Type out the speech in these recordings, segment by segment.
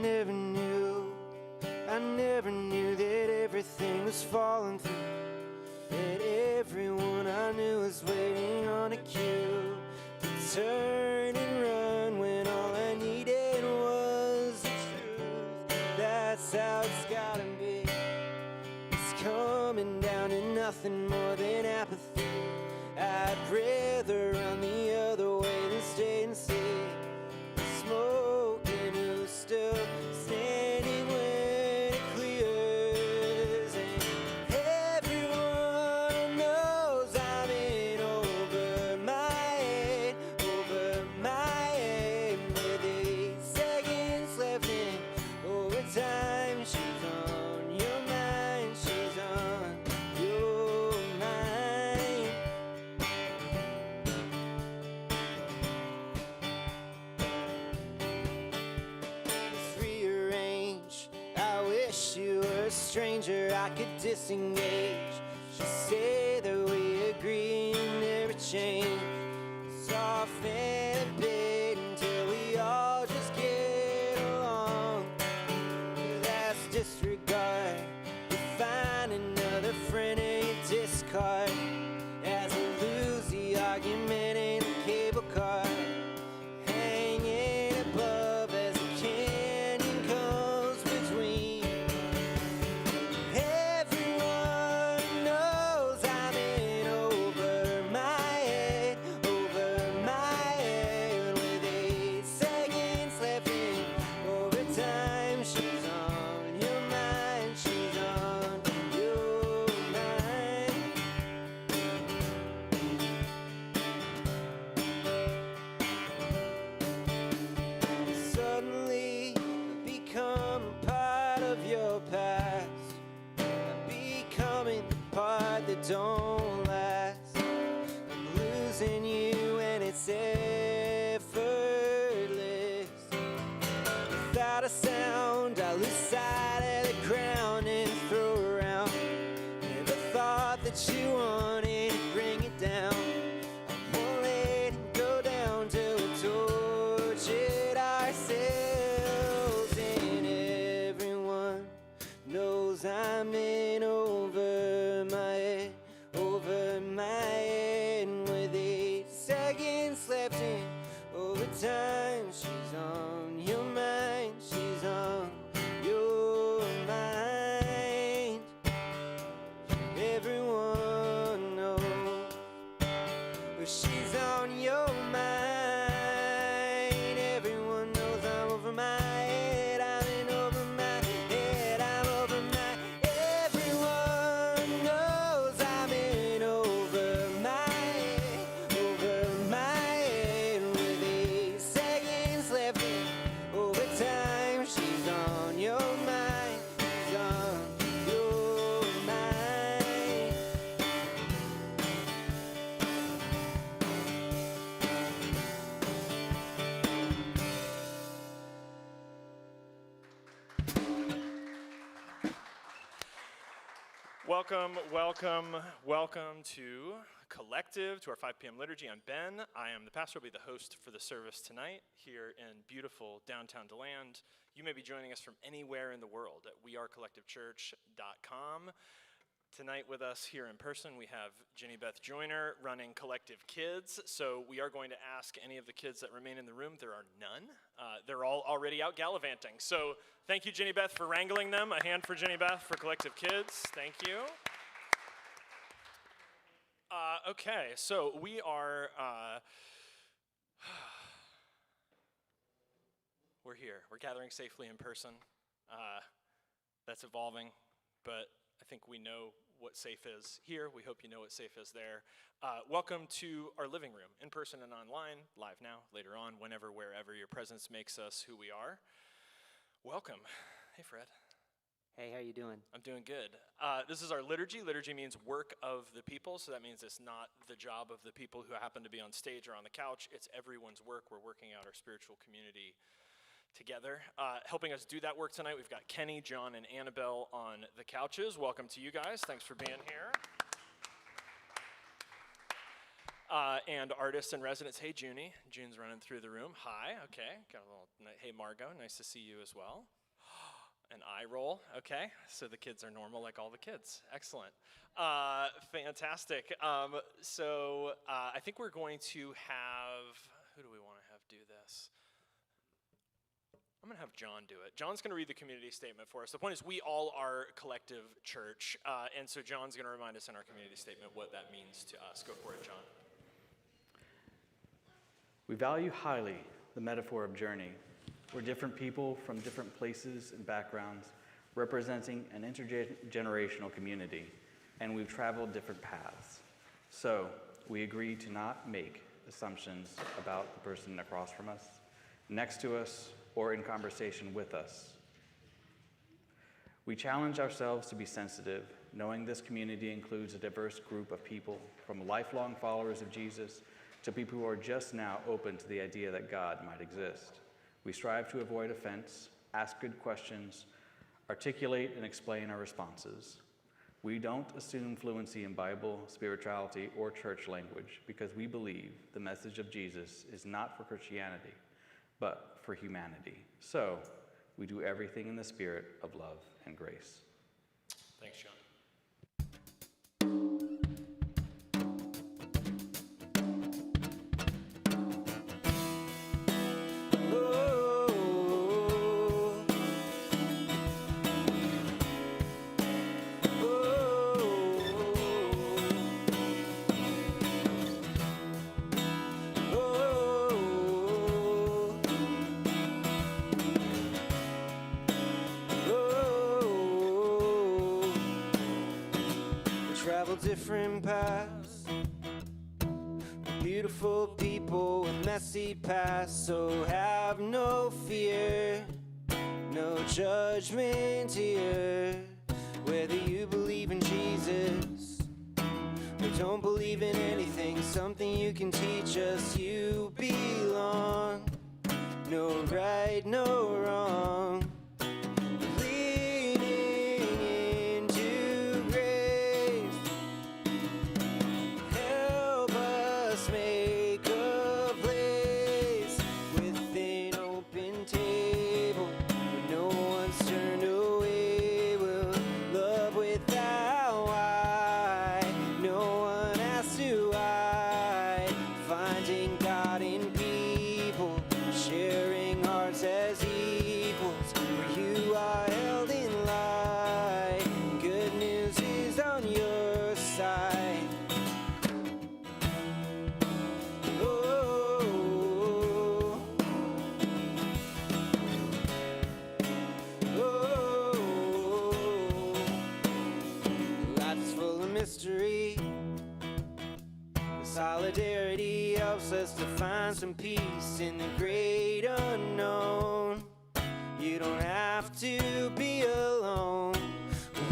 never knew that everything was falling through, that everyone I knew was waiting on a cue to turn and run when all I needed was the truth. That's how it's gotta be. It's coming down to nothing more than apathy. I'd rather run the other way than stay and see the smoke and who's still standing when it clears. And everyone knows I'm in over my head, with 8 seconds left in overtime. She's on your mind, she's on your mind. It's rearranged. I wish you were a stranger I could disengage. She said that we agree and never change. Soft and a bit until we all just get along. That's disregard. You find another friend and you discard. As we lose the argument in the cable car, hanging above as the canyon comes between. Everyone knows I'm in over my head, with 8 seconds left in overtime. She's on your mind, she's on your mind. Suddenly I become a part of your past. I'm becoming the part that don't last. I'm losing you and it's effortless. Without a sound, I lose sight of the ground and throw around. Never thought that you wanted to bring it down. I won't let it go down till we tortured ourselves. And everyone knows I'm in over my head, with 8 seconds left in overtime. She's on your mind, she's on your mind. Everyone knows she's on your mind. Everyone knows I'm over my head, I'm in over my head, I'm over my. Everyone knows I'm in over my head, with 8 seconds left in overtime. She's on your mind, she's on your mind. Welcome to Collective, to our 5 p.m. liturgy. I'm Ben. I am the pastor. I'll be the host for the service tonight here in beautiful downtown DeLand. You may be joining us from anywhere in the world at wearecollectivechurch.com. Tonight with us here in person, we have Jenny Beth Joyner running Collective Kids. So we are going to ask any of the kids that remain in the room. There are none. They're all already out gallivanting. So thank you, Jenny Beth, for wrangling them. A hand for Jenny Beth for Collective Kids. Thank you. Okay, so we are, we're here. We're gathering safely in person. That's evolving, but I think we know what safe is here. We hope you know what safe is there. Welcome to our living room, in person and online, live now, later on, whenever, wherever your presence makes us who we are. Welcome. Hey, Fred. Hey, how you doing? I'm doing good. This is our liturgy. Liturgy means work of the people, so that means it's not the job of the people who happen to be on stage or on the couch. It's everyone's work. We're working out our spiritual community together. Helping us do that work tonight, we've got Kenny, John, and Annabelle on the couches. Welcome to you guys. Thanks for being here. and artist in residence. Hey, Junie. June's running through the room. Hi. Okay. Got a little. Hey, Margot. Nice to see you as well. An eye roll. Okay. So the kids are normal like all the kids. Excellent. Fantastic. So I think we're going to have. Who do we want to have do this? I'm going to have John do it. John's going to read the community statement for us. The point is we all are collective church, and so John's going to remind us in our community statement what that means to us. Go for it, John. We value highly the metaphor of journey. We're different people from different places and backgrounds, representing an intergenerational community, and we've traveled different paths. So we agree to not make assumptions about the person across from us, next to us, or in conversation with us. We challenge ourselves to be sensitive, knowing this community includes a diverse group of people, from lifelong followers of Jesus to people who are just now open to the idea that God might exist. We strive to avoid offense, ask good questions, articulate and explain our responses. We don't assume fluency in Bible, spirituality, or church language because we believe the message of Jesus is not for Christianity, but for humanity. So, we do everything in the spirit of love and grace. Thanks, John. Different paths, beautiful people with messy pasts, so have no fear, no judgment here. Whether you believe in Jesus or don't believe in anything, something you can teach us. You belong, no right, no wrong. Solidarity helps us to find some peace in the great unknown. You don't have to be alone.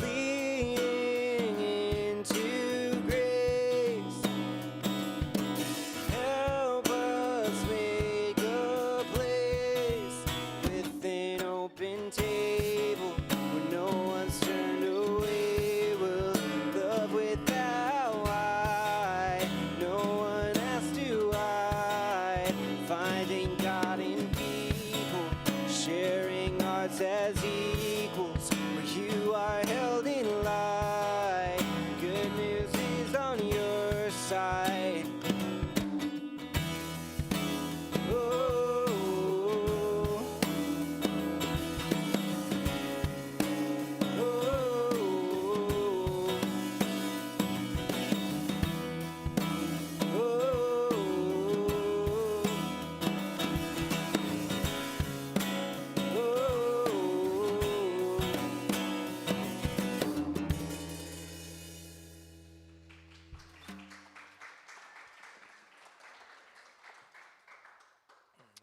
Leaning into grace. Help us make a place with an open table where no one's turned away. We'll love without why. No one has to hide. Finding God in people, sharing hearts as equals, where you are held in light. Good news is on your side. Oh,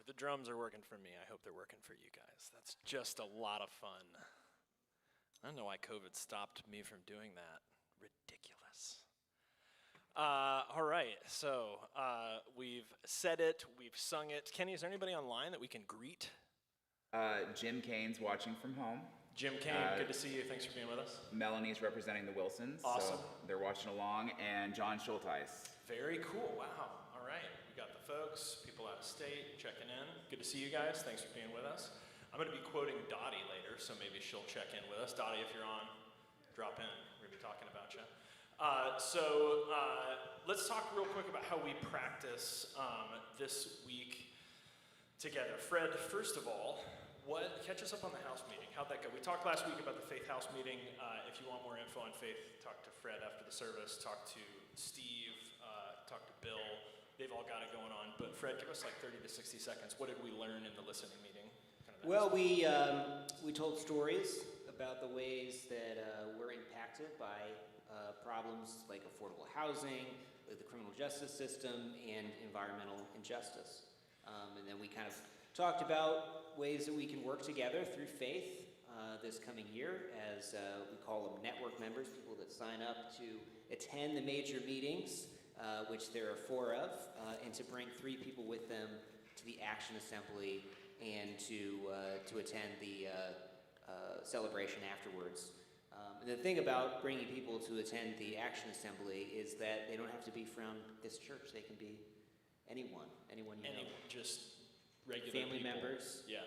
The drums are working for me. I hope they're working for you guys. That's just a lot of fun. I don't know why COVID stopped me from doing that. Ridiculous. All right, so we've said it, we've sung it. Kenny, is there anybody online that we can greet? Jim Kane's watching from home. Jim Kane, good to see you. Thanks for being with us. Melanie's representing the Wilsons. Awesome. So they're watching along. And John Schulteis Very cool. Wow. All right. We got the folks, people out of state checking in. Good to see you guys. Thanks for being with us. I'm going to be quoting Dottie later, so maybe she'll check in with us. Dottie, if you're on, drop in. We're going to be talking about you. Let's talk real quick about how we practice this week together. Fred, first of all, catch us up on the house meeting. How'd that go? We talked last week about the Faith House meeting. If you want more info on Faith, talk to Fred after the service, talk to Steve, talk to Bill. They've all got it going on. But Fred, give us like 30 to 60 seconds. What did we learn in the listening meeting? Well, we told stories about the ways that we're impacted by problems like affordable housing, the criminal justice system, and environmental injustice. And then we kind of talked about ways that we can work together through faith this coming year as we call them network members, people that sign up to attend the major meetings, which there are 4 of, and to bring 3 people with them to the Action Assembly and to attend the celebration afterwards. And the thing about bringing people to attend the Action Assembly is that they don't have to be from this church. They can be anyone you know. Just regular family people. Members. Yeah.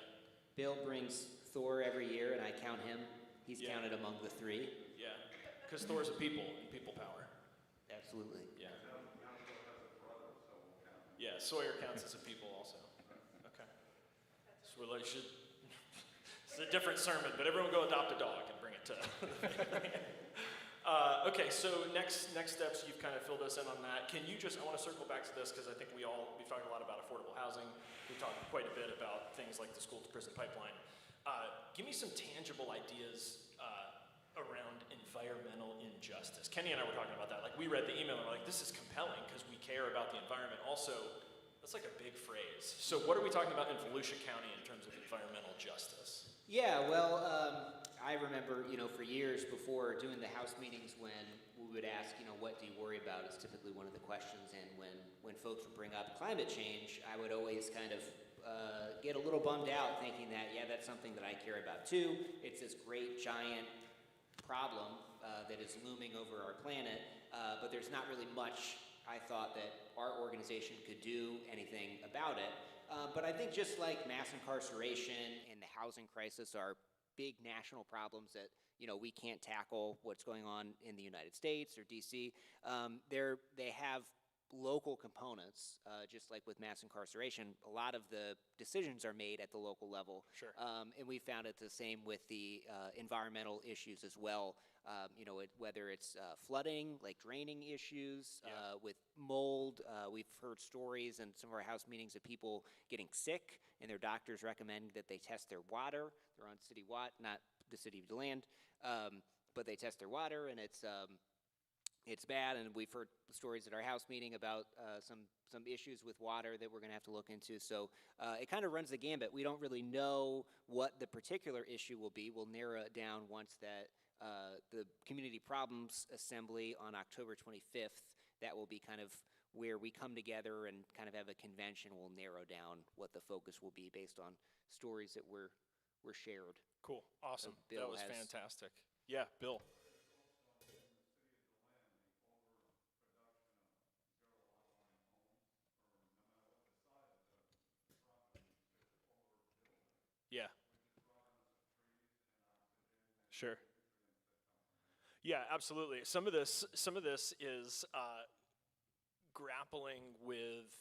Bill brings Thor every year, and I count him. He's counted among the 3. Yeah, because Thor's a people and people power. Absolutely. Yeah. Yeah, Sawyer counts as a people also. Okay. So we should. It's a different sermon, but everyone go adopt a dog and bring it to. Okay, so next steps, you've kind of filled us in on that. Can you I want to circle back to this because I think we've talked a lot about affordable housing. We've talked quite a bit about things like the school to prison pipeline. Give me some tangible ideas around environmental injustice. Kenny and I were talking about that. Like, we read the email and we're like, this is compelling because we care about the environment. Also, that's like a big phrase. So what are we talking about in Volusia County in terms of environmental justice? Yeah, well, I remember, for years before doing the house meetings when we would ask, what do you worry about is typically one of the questions. And when folks would bring up climate change, I would always kind of get a little bummed out thinking that, yeah, that's something that I care about too. It's this great, giant problem that is looming over our planet, but there's not really much, I thought, that our organization could do anything about it. But I think just like mass incarceration and the housing crisis are big national problems that we can't tackle what's going on in the United States or DC. They have local components, just like with mass incarceration. A lot of the decisions are made at the local level. Sure. And we found it the same with the environmental issues as well. Whether it's flooding, like draining issues, with mold. We've heard stories in some of our house meetings of people getting sick and their doctors recommend that they test their water. They're on city water, not the city of DeLand, but they test their water and it's bad. And we've heard stories at our house meeting about some issues with water that we're going to have to look into. So it kind of runs the gambit. We don't really know what the particular issue will be. We'll narrow it down once that the Community Problems Assembly on October 25th, that will be kind of where we come together and kind of have a convention. We'll narrow down what the focus will be based on stories that were shared. Cool. Awesome. Bill that was fantastic. Yeah, Bill. Yeah. Sure. Yeah, absolutely. Some of this is grappling with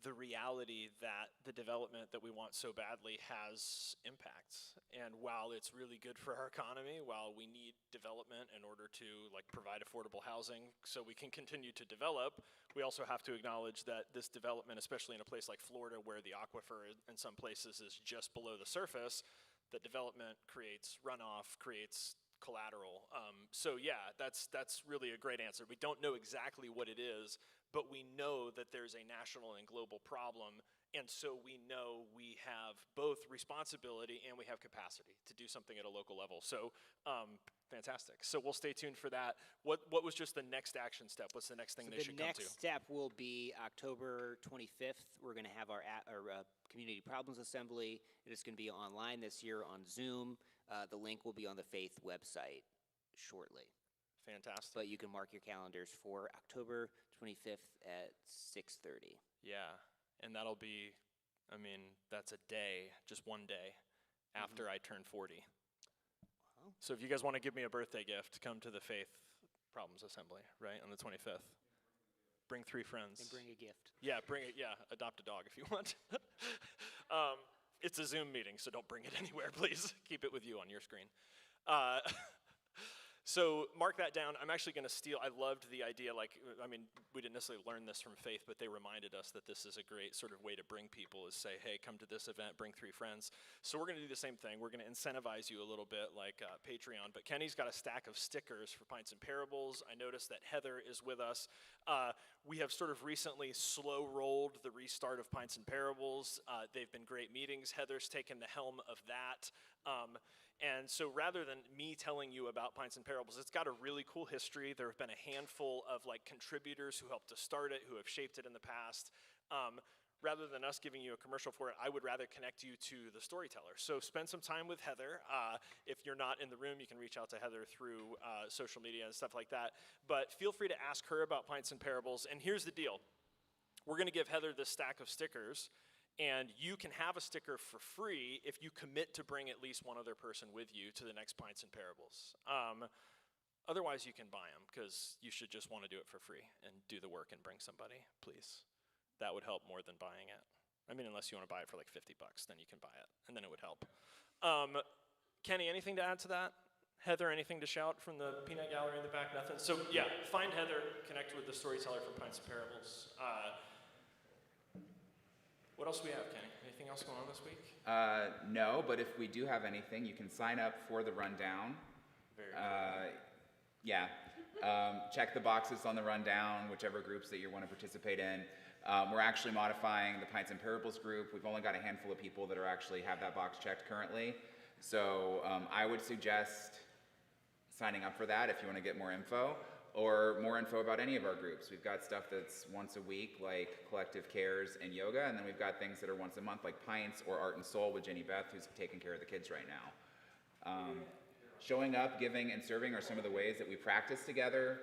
the reality that the development that we want so badly has impacts. And while it's really good for our economy, while we need development in order to provide affordable housing so we can continue to develop, we also have to acknowledge that this development, especially in a place like Florida where the aquifer in some places is just below the surface, that development creates runoff, creates collateral. So yeah, that's really a great answer. We don't know exactly what it is, but we know that there's a national and global problem, and so we know we have both responsibility and we have capacity to do something at a local level. So fantastic. So we'll stay tuned for that. What was just the next action step? What's the next thing they should come to? The next step will be October 25th. We're going to have our Community Problems Assembly. It is going to be online this year on Zoom. The link will be on the Faith website shortly. Fantastic. But you can mark your calendars for October 25th at 6:30. Yeah, and that'll be, I mean, that's a day, just one day, after I turn 40. Wow. So if you guys want to give me a birthday gift, come to the Faith Problems Assembly, right, on the 25th. Bring 3 friends. And bring a gift. Yeah, bring it. Yeah, adopt a dog if you want. It's a Zoom meeting, so don't bring it anywhere, please. Keep it with you on your screen. So mark that down. I'm actually going to steal. I loved the idea, we didn't necessarily learn this from Faith, but they reminded us that this is a great sort of way to bring people is say, hey, come to this event, bring 3 friends. So we're going to do the same thing. We're going to incentivize you a little bit like Patreon, but Kenny's got a stack of stickers for Pints and Parables. I noticed that Heather is with us. We have sort of recently slow-rolled the restart of Pints and Parables. They've been great meetings. Heather's taken the helm of that. And so rather than me telling you about Pints and Parables, it's got a really cool history. There have been a handful of contributors who helped to start it, who have shaped it in the past. Rather than us giving you a commercial for it, I would rather connect you to the storyteller. So spend some time with Heather. If you're not in the room, you can reach out to Heather through social media and stuff like that. But feel free to ask her about Pints and Parables. And here's the deal. We're going to give Heather this stack of stickers. And you can have a sticker for free if you commit to bring at least one other person with you to the next Pints and Parables. Otherwise, you can buy them because you should just want to do it for free and do the work and bring somebody, please. That would help more than buying it. I mean, unless you want to buy it for like $50, then you can buy it, and then it would help. Kenny, anything to add to that? Heather, anything to shout from the peanut gallery in the back? Nothing? So yeah, find Heather, connect with the storyteller from Pints and Parables. What else do we have, Kenny? Anything else going on this week? No, but if we do have anything, you can sign up for the rundown. Very cool. Yeah. Check the boxes on the rundown, whichever groups that you want to participate in. We're actually modifying the Pints and Parables group. We've only got a handful of people that are actually have that box checked currently. So I would suggest signing up for that if you want to get more info, or more info about any of our groups. We've got stuff that's once a week, like Collective Cares and yoga, and then we've got things that are once a month, like Pints or Art and Soul with Jenny Beth, who's taking care of the kids right now. Showing up, giving, and serving are some of the ways that we practice together,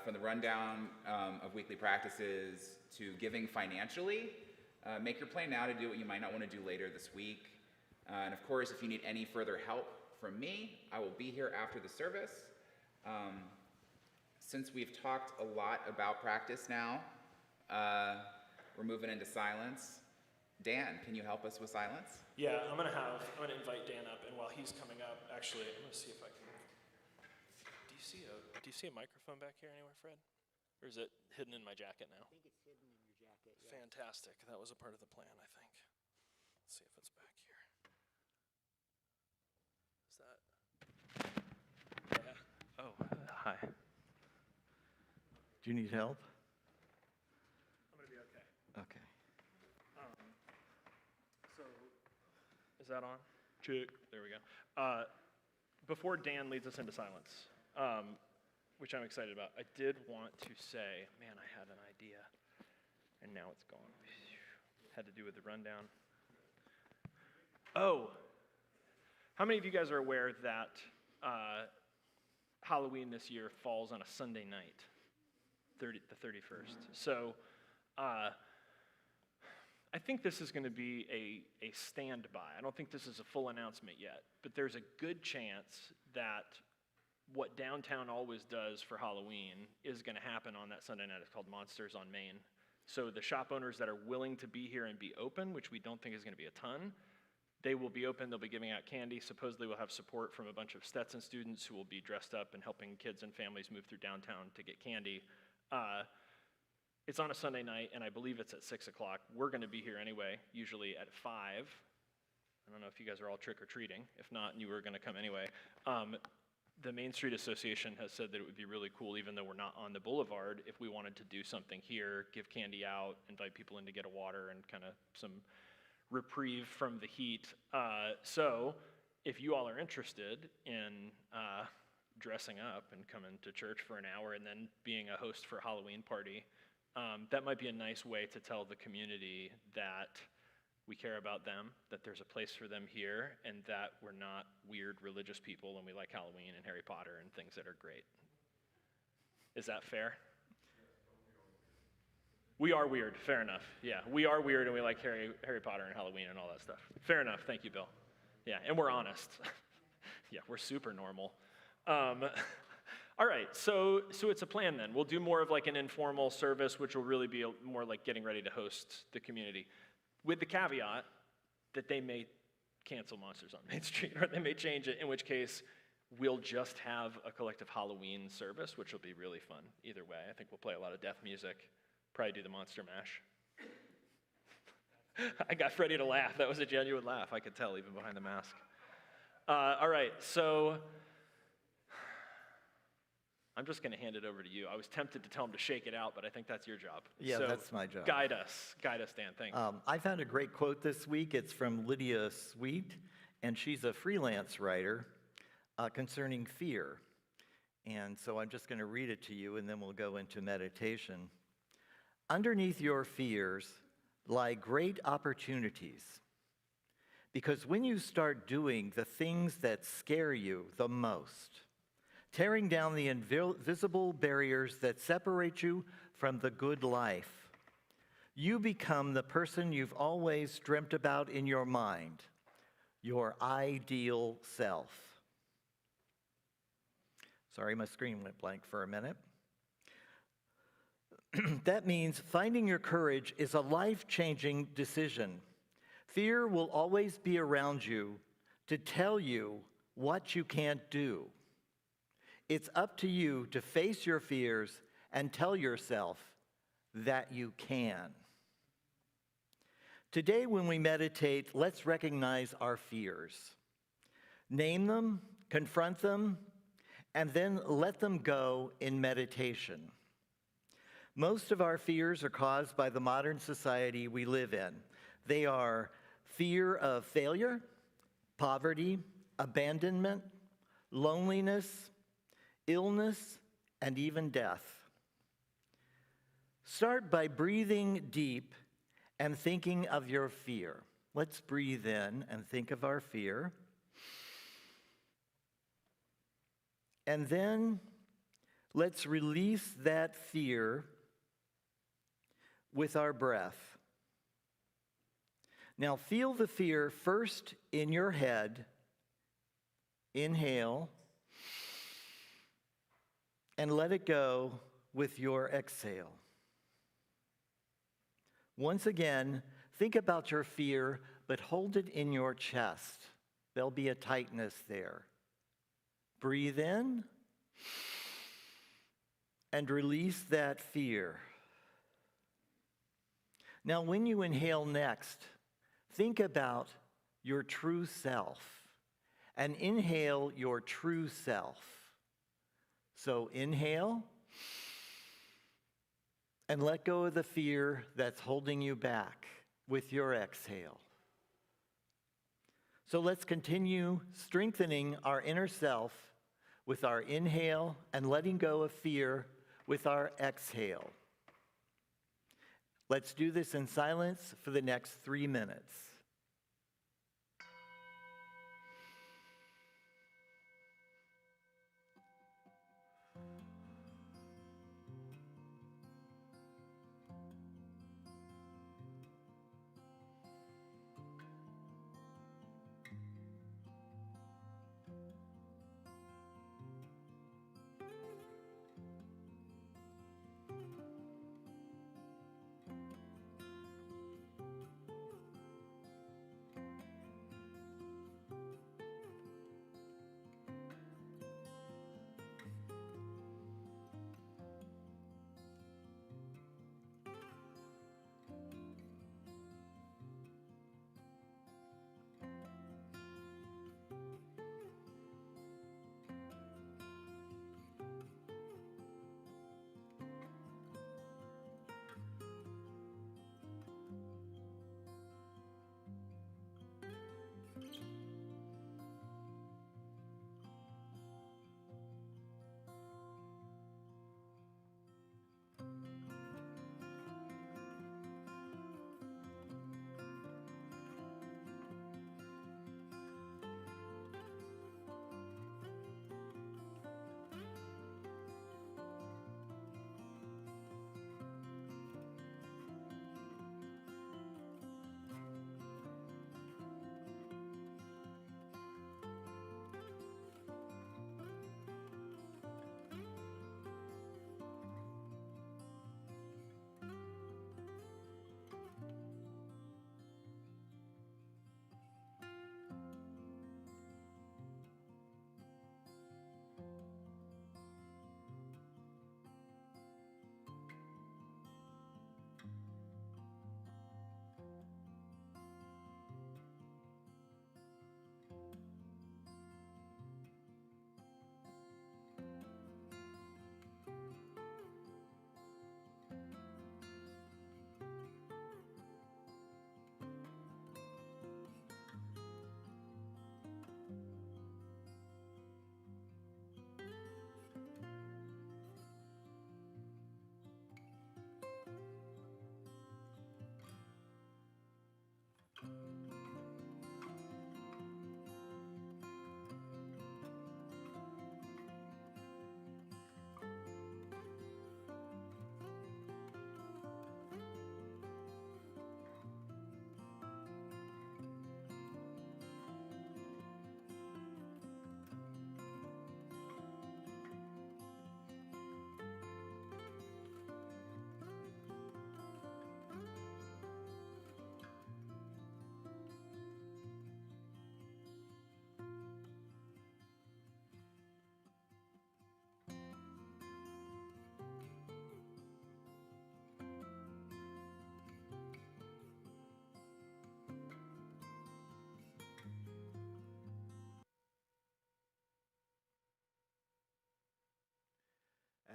from the rundown of weekly practices to giving financially. Make your plan now to do what you might not want to do later this week. And of course, if you need any further help from me, I will be here after the service. Since we've talked a lot about practice now, we're moving into silence. Dan, can you help us with silence? Yeah, I'm gonna invite Dan up, and while he's coming up, actually, I'm gonna see if I can. Do you see a microphone back here anywhere, Fred? Or is it hidden in my jacket now? I think it's hidden in your jacket. Yeah. Fantastic. That was a part of the plan, I think. Let's see if it's back here. Is that? Yeah. Oh, hi. Do you need help? I'm gonna be okay. Okay. So, is that on? Check. There we go. Before Dan leads us into silence, which I'm excited about, I did want to say, man, I had an idea, and now it's gone. Had to do with the rundown. Oh, how many of you guys are aware that Halloween this year falls on a Sunday night, the 31st? So, I think this is going to be a standby. I don't think this is a full announcement yet, but there's a good chance that what downtown always does for Halloween is going to happen on that Sunday night. It's called Monsters on Main. So the shop owners that are willing to be here and be open, which we don't think is going to be a ton, they will be open. They'll be giving out candy. Supposedly we'll have support from a bunch of Stetson students who will be dressed up and helping kids and families move through downtown to get candy. It's on a Sunday night, and I believe it's at 6 o'clock. We're going to be here anyway, usually at 5. I don't know if you guys are all trick-or-treating. If not, and you were going to come anyway. The Main Street Association has said that it would be really cool, even though we're not on the boulevard, if we wanted to do something here, give candy out, invite people in to get a water, and kind of some reprieve from the heat. So if you all are interested in dressing up and coming to church for an hour and then being a host for a Halloween party, that might be a nice way to tell the community that we care about them, that there's a place for them here, and that we're not weird religious people and we like Halloween and Harry Potter and things that are great. Is that fair? We are weird, fair enough. Yeah, we are weird and we like Harry Potter and Halloween and all that stuff. Fair enough, thank you, Bill. Yeah, and we're honest. Yeah, we're super normal. All right, so it's a plan then. We'll do more of like an informal service, which will really be more like getting ready to host the community, with the caveat that they may cancel Monsters on Main Street, or they may change it, in which case we'll just have a collective Halloween service, which will be really fun either way. I think we'll play a lot of death music, probably do the Monster Mash. I got Freddie to laugh. That was a genuine laugh. I could tell even behind the mask. All right, so I'm just going to hand it over to you. I was tempted to tell him to shake it out, but I think that's your job. Yeah, So that's my job. Guide us, Dan. Thanks. I found a great quote this week. It's from Lydia Sweet, and she's a freelance writer concerning fear. And so I'm just going to read it to you, and then we'll go into meditation. Underneath your fears lie great opportunities. Because when you start doing the things that scare you the most, tearing down the invisible barriers that separate you from the good life, you become the person you've always dreamt about in your mind, your ideal self. Sorry, my screen went blank for a minute. That means finding your courage is a life-changing decision. Fear will always be around you to tell you what you can't do. It's up to you to face your fears and tell yourself that you can. Today, when we meditate, let's recognize our fears. Name them, confront them, and then let them go in meditation. Most of our fears are caused by the modern society we live in. They are fear of failure, poverty, abandonment, loneliness, illness, and even death. Start by breathing deep and thinking of your fear. Let's breathe in and think of our fear. And then let's release that fear with our breath. Now feel the fear first in your head. Inhale. And let it go with your exhale. Once again, think about your fear, but hold it in your chest. There'll be a tightness there. Breathe in and release that fear. Now, when you inhale next, think about your true self and inhale your true self. So inhale and let go of the fear that's holding you back with your exhale. So let's continue strengthening our inner self with our inhale and letting go of fear with our exhale. Let's do this in silence for the next 3 minutes.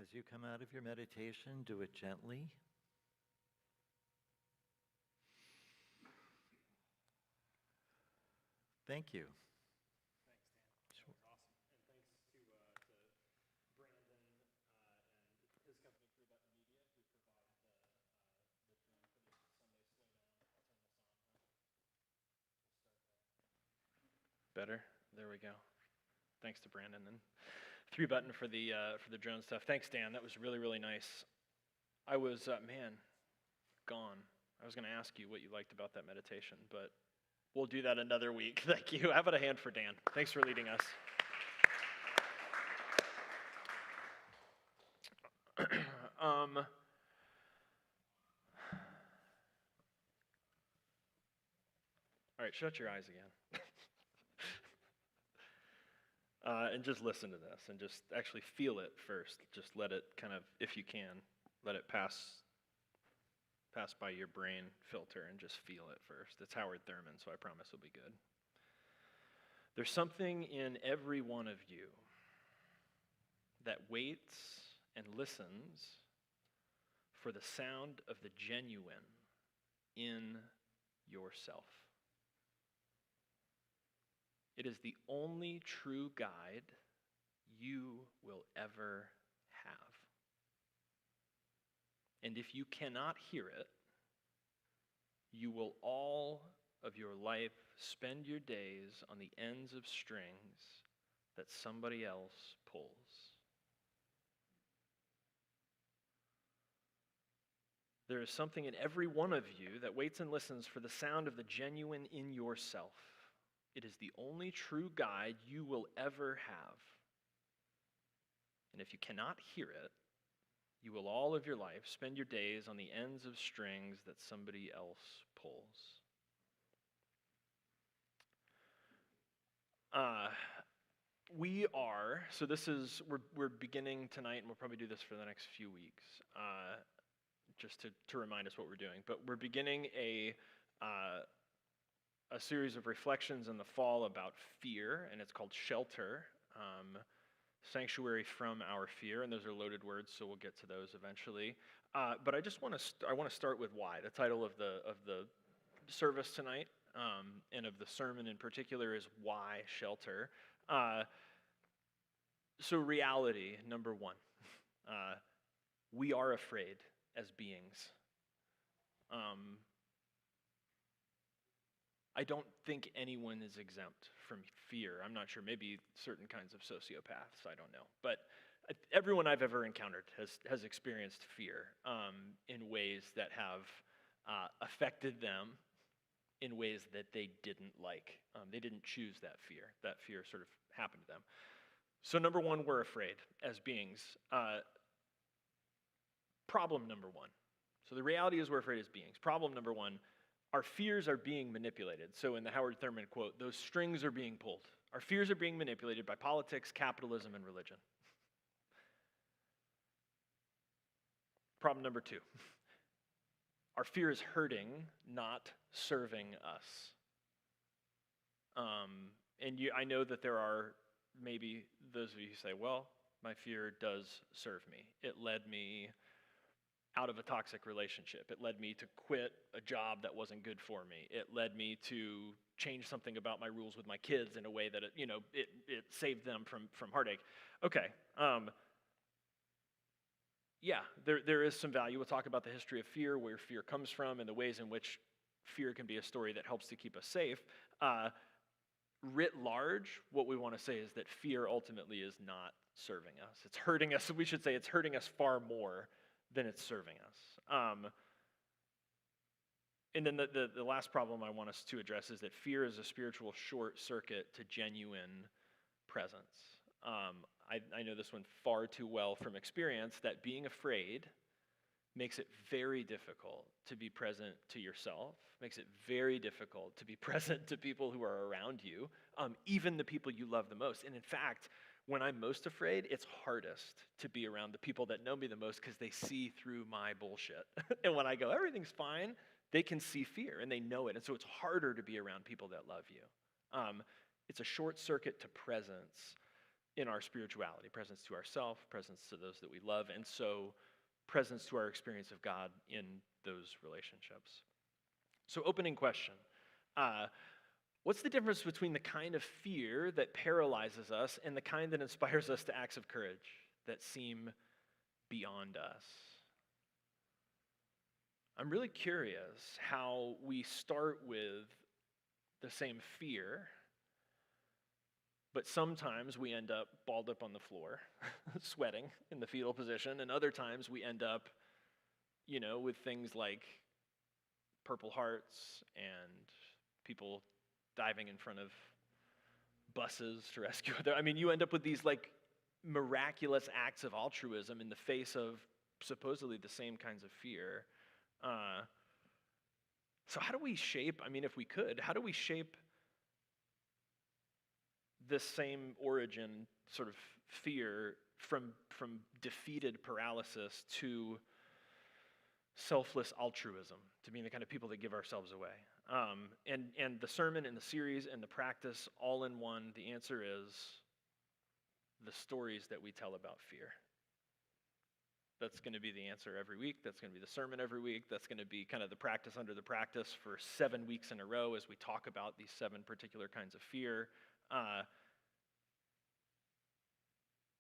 As you come out of your meditation, do it gently. Thank you. Thanks, Dan. That was awesome. And thanks to Brandon and his company, Three Button Media, who provide the drone footage of Sunday Slowdown. I'll turn this on. We'll start there. Better? There we go. Thanks to Brandon and Three Button for the drone stuff. Thanks, Dan. That was really, really nice. I was, gone. I was going to ask you what you liked about that meditation, but we'll do that another week. Thank you. How about a hand for Dan? Thanks for leading us. All right, shut your eyes again. And just listen to this and just actually feel it first. Just let it kind of, if you can, let it pass by your brain filter and just feel it first. It's Howard Thurman, so I promise it'll be good. There's something in every one of you that waits and listens for the sound of the genuine in yourself. It is the only true guide you will ever have. And if you cannot hear it, you will all of your life spend your days on the ends of strings that somebody else pulls. There is something in every one of you that waits and listens for the sound of the genuine in yourself. It is the only true guide you will ever have. And if you cannot hear it, you will all of your life spend your days on the ends of strings that somebody else pulls. We're beginning tonight, and we'll probably do this for the next few weeks, just to remind us what we're doing. But we're beginning a series of reflections in the fall about fear, and it's called Shelter, Sanctuary from Our Fear, and those are loaded words, so we'll get to those eventually. But I just want to start with why. The title of the service tonight, and of the sermon in particular, is Why Shelter. So reality, number one. We are afraid as beings. I don't think anyone is exempt from fear. I'm not sure, maybe certain kinds of sociopaths, I don't know. But everyone I've ever encountered has experienced fear in ways that have affected them in ways that they didn't like. They didn't choose that fear. That fear sort of happened to them. So number one, we're afraid as beings. Problem number one. So the reality is we're afraid as beings. Problem number one, our fears are being manipulated. So in the Howard Thurman quote, those strings are being pulled. Our fears are being manipulated by politics, capitalism, and religion. Problem number two, our fear is hurting, not serving us. I know that there are maybe those of you who say, well, my fear does serve me. It led me out of a toxic relationship. It led me to quit a job that wasn't good for me. It led me to change something about my rules with my kids in a way that it saved them from heartache. Okay. There is some value. We'll talk about the history of fear, where fear comes from, and the ways in which fear can be a story that helps to keep us safe. Writ large, what we want to say is that fear ultimately is not serving us. It's hurting us. We should say it's hurting us far more than it's serving us. And then the last problem I want us to address is that fear is a spiritual short circuit to genuine presence. I know this one far too well from experience, that being afraid makes it very difficult to be present to yourself, makes it very difficult to be present to people who are around you, even the people you love the most. And in fact, when I'm most afraid, it's hardest to be around the people that know me the most because they see through my bullshit. And when I go, everything's fine, they can see fear and they know it. And so it's harder to be around people that love you. It's a short circuit to presence in our spirituality, presence to ourselves, presence to those that we love, and so presence to our experience of God in those relationships. So, opening question. What's the difference between the kind of fear that paralyzes us and the kind that inspires us to acts of courage that seem beyond us? I'm really curious how we start with the same fear, but sometimes we end up balled up on the floor, sweating in the fetal position, and other times we end up, with things like Purple Hearts and people diving in front of buses to rescue other. I mean, you end up with these like miraculous acts of altruism in the face of supposedly the same kinds of fear. So how do we shape, if we could, how do we shape this same origin sort of fear from defeated paralysis to selfless altruism, to being the kind of people that give ourselves away? And the sermon and the series and the practice all in one, the answer is the stories that we tell about fear. That's going to be the answer every week. That's going to be the sermon every week. That's going to be kind of the practice under the practice for 7 weeks in a row as we talk about these 7 particular kinds of fear.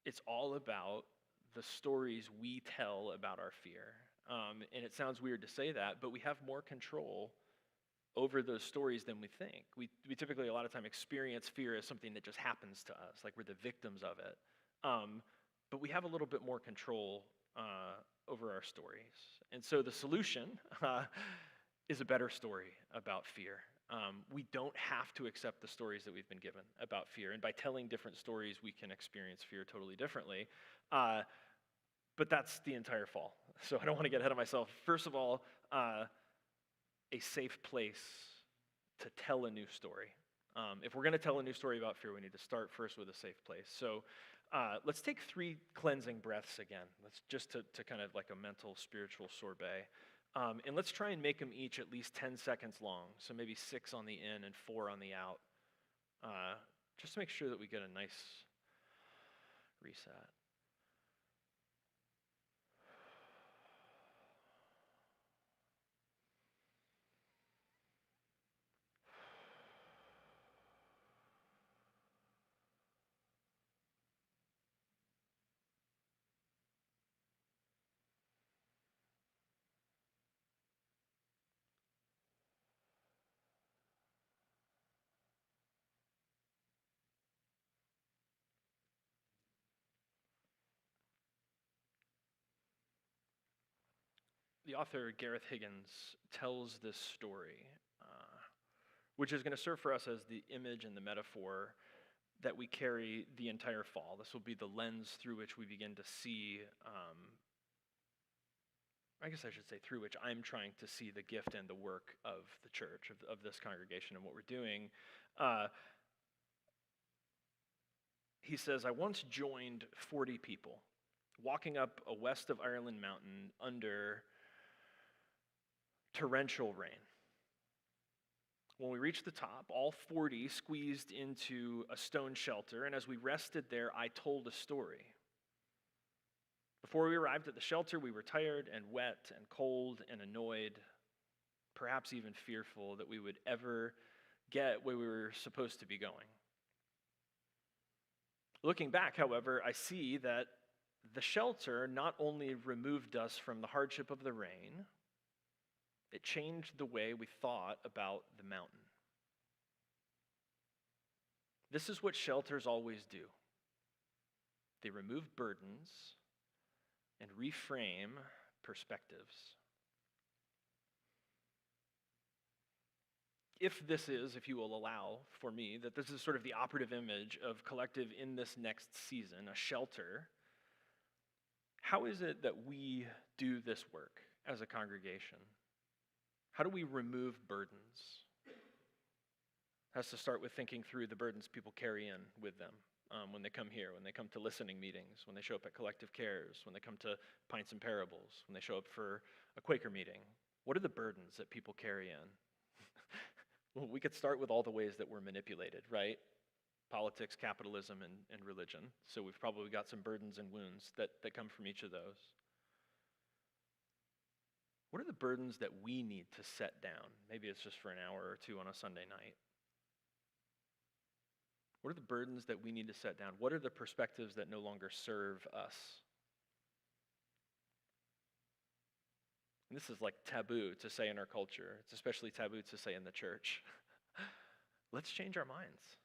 It's all about the stories we tell about our fear. And it sounds weird to say that, but we have more control over those stories than we think. We typically, a lot of time, experience fear as something that just happens to us, like we're the victims of it. But we have a little bit more control over our stories. And so the solution is a better story about fear. We don't have to accept the stories that we've been given about fear. And by telling different stories, we can experience fear totally differently. But that's the entire fall. So I don't want to get ahead of myself. First of all, a safe place to tell a new story. If we're going to tell a new story about fear, we need to start first with a safe place. So let's take 3 cleansing breaths again. Let's just to kind of like a mental, spiritual sorbet. And let's try and make them each at least 10 seconds long. So maybe 6 on the in and 4 on the out. Just to make sure that we get a nice reset. The author, Gareth Higgins, tells this story, which is going to serve for us as the image and the metaphor that we carry the entire fall. This will be the lens through which we begin to see, I guess I should say through which I'm trying to see the gift and the work of the church, of this congregation and what we're doing. He says, I once joined 40 people walking up a west of Ireland mountain under torrential rain. When we reached the top, all 40 squeezed into a stone shelter, and as we rested there, I told a story. Before we arrived at the shelter, we were tired and wet and cold and annoyed, perhaps even fearful that we would ever get where we were supposed to be going. Looking back, however, I see that the shelter not only removed us from the hardship of the rain, it changed the way we thought about the mountain. This is what shelters always do. They remove burdens and reframe perspectives. If you will allow for me, that this is sort of the operative image of Collective in this next season, a shelter, how is it that we do this work as a congregation? How do we remove burdens? It has to start with thinking through the burdens people carry in with them when they come here, when they come to listening meetings, when they show up at Collective Cares, when they come to Pints and Parables, when they show up for a Quaker meeting. What are the burdens that people carry in? Well, we could start with all the ways that we're manipulated, right? politics, capitalism, and religion. So we've probably got some burdens and wounds that come from each of those. What are the burdens that we need to set down? Maybe it's just for an hour or two on a Sunday night. What are the burdens that we need to set down? What are the perspectives that no longer serve us? And this is like taboo to say in our culture. It's especially taboo to say in the church. Let's change our minds.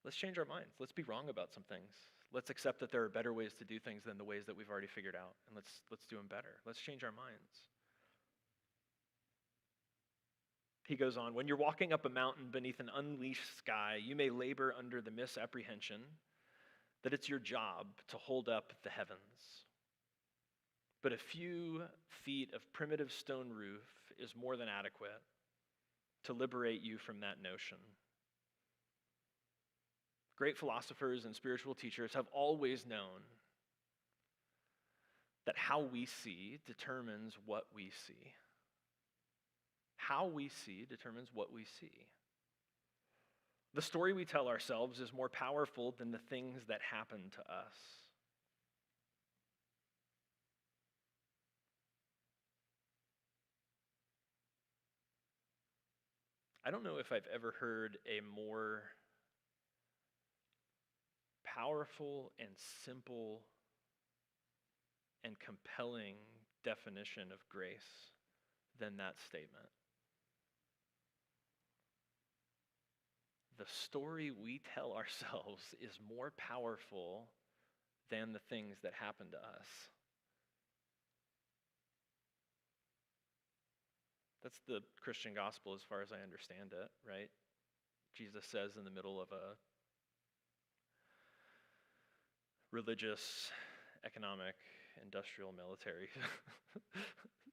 Let's change our minds. Let's be wrong about some things. Let's accept that there are better ways to do things than the ways that we've already figured out, and let's do them better. Let's change our minds. He goes on, when you're walking up a mountain beneath an unleashed sky, you may labor under the misapprehension that it's your job to hold up the heavens. But a few feet of primitive stone roof is more than adequate to liberate you from that notion. Great philosophers and spiritual teachers have always known that how we see determines what we see. How we see determines what we see. The story we tell ourselves is more powerful than the things that happen to us. I don't know if I've ever heard a more powerful and simple and compelling definition of grace than that statement. The story we tell ourselves is more powerful than the things that happen to us. That's the Christian gospel as far as I understand it, right? Jesus says in the middle of a religious, economic, industrial, military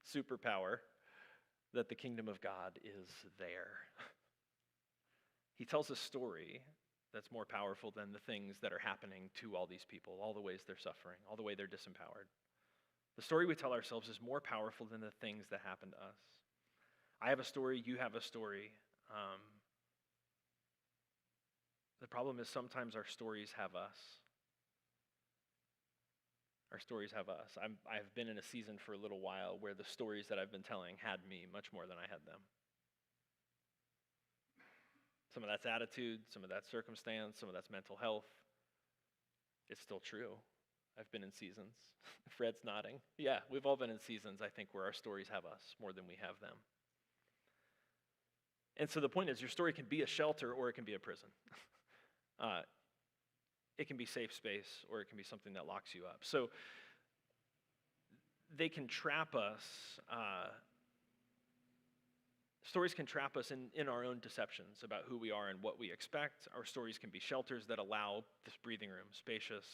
superpower that the kingdom of God is there. He tells a story that's more powerful than the things that are happening to all these people, all the ways they're suffering, all the way they're disempowered. The story we tell ourselves is more powerful than the things that happen to us. I have a story, you have a story. The problem is sometimes our stories have us. Our stories have us. I've been in a season for a little while where the stories that I've been telling had me much more than I had them. Some of that's attitude, some of that's circumstance, some of that's mental health. It's still true. I've been in seasons. Fred's nodding. Yeah, we've all been in seasons, I think, where our stories have us more than we have them. And so the point is, your story can be a shelter or it can be a prison. It can be safe space or it can be something that locks you up. So they can trap us. Stories can trap us in our own deceptions about who we are and what we expect. Our stories can be shelters that allow this breathing room, spacious.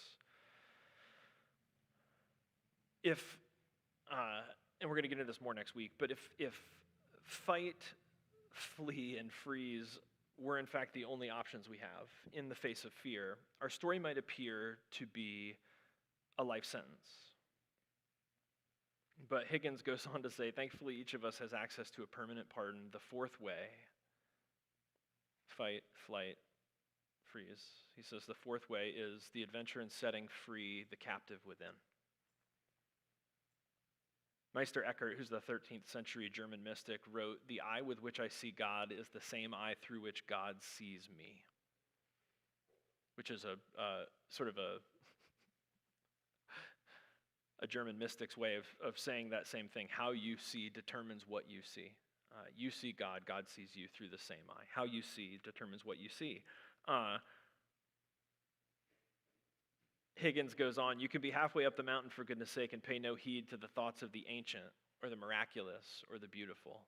And we're going to get into this more next week, but if fight, flee, and freeze were in fact the only options we have in the face of fear, our story might appear to be a life sentence. But Higgins goes on to say, thankfully each of us has access to a permanent pardon, the fourth way. Fight, flight, freeze. He says the fourth way is the adventure in setting free the captive within. Meister Eckhart, who's the 13th century German mystic, wrote, "The eye with which I see God is the same eye through which God sees me," which is a sort of a German mystic's way of saying that same thing. How you see determines what you see. You see God, God sees you through the same eye. How you see determines what you see. Higgins goes on, you can be halfway up the mountain for goodness sake and pay no heed to the thoughts of the ancient or the miraculous or the beautiful.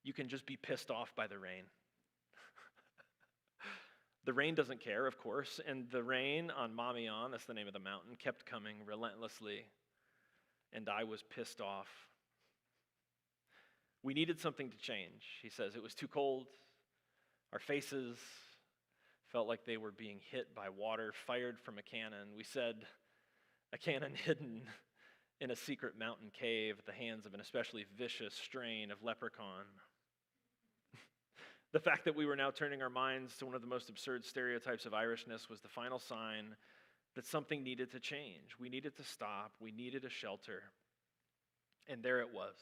You can just be pissed off by the rain. The rain doesn't care, of course, and the rain on Mamion, that's the name of the mountain, kept coming relentlessly, and I was pissed off. We needed something to change, he says. It was too cold. Our faces felt like they were being hit by water fired from a cannon. We said, a cannon hidden in a secret mountain cave at the hands of an especially vicious strain of leprechaun. The fact that we were now turning our minds to one of the most absurd stereotypes of Irishness was the final sign that something needed to change. We needed to stop. We needed a shelter. And there it was.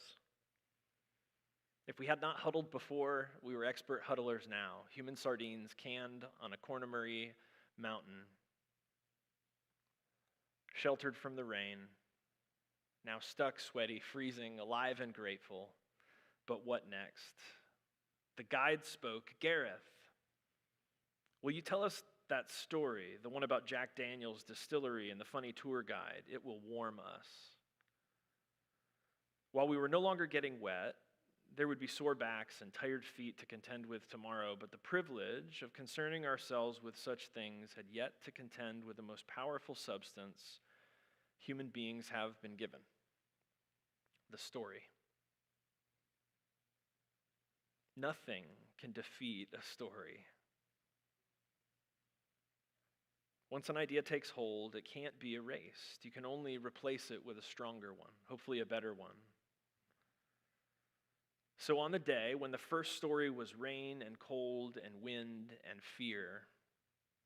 If we had not huddled before, we were expert huddlers now. Human sardines canned on a Cornamurray mountain, sheltered from the rain, now stuck, sweaty, freezing, alive and grateful. But what next? The guide spoke. Gareth, will you tell us that story, the one about Jack Daniel's distillery and the funny tour guide? It will warm us. While we were no longer getting wet, there would be sore backs and tired feet to contend with tomorrow, but the privilege of concerning ourselves with such things had yet to contend with the most powerful substance human beings have been given: the story. Nothing can defeat a story. Once an idea takes hold, it can't be erased. You can only replace it with a stronger one, hopefully a better one. So on the day when the first story was rain and cold and wind and fear,